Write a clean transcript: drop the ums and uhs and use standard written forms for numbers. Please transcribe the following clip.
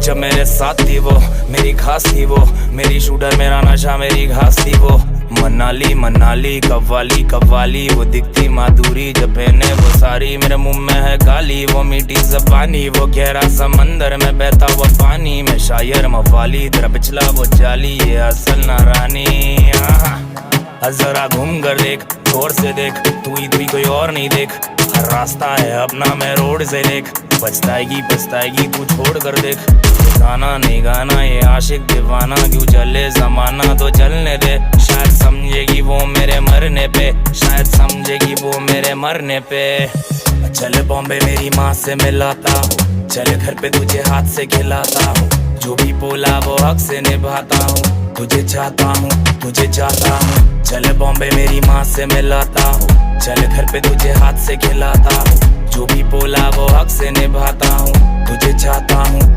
जब मेरे साथ थी वो, मेरी खास थी वो, मेरी शूटर मेरा नशा मेरी घास थी वो। मनाली मनाली कव्वाली कव्वाली, वो दिखती माधुरी जब पहने वो सारी। मेरे मुंह में है काली वो मीठी ज़बानी, वो गहरा समंदर में बहता हुआ पानी। मैं शायर मवाली तेरा पिछला वो जाली, ये असल ना रानी। जरा घूम कर देख, गौर से देख, तू ही कोई और नहीं देख। हर रास्ता है अपना, मैं रोड से देख। पछताएगी तू छोड़ कर देख। ये गाना नहीं गाना, ये आशिक दीवाना, क्यों चले जमाना तो चलने दे। शायद समझेगी वो मेरे मरने पे, शायद समझेगी वो मेरे मरने पे। चले बॉम्बे मेरी माँ से मिलाता हूँ, चले घर पे तुझे हाथ से खिलाता हूँ। जो भी बोला वो हक से निभाता हूँ, तुझे चाहता हूँ तुझे चाहता हूँ। चले बॉम्बे मेरी माँ से मिलाता हूँ, चले घर पे तुझे हाथ से खिलाता हूँ। जो भी बोला वो हक से निभाता हूँ, तुझे चाहता हूँ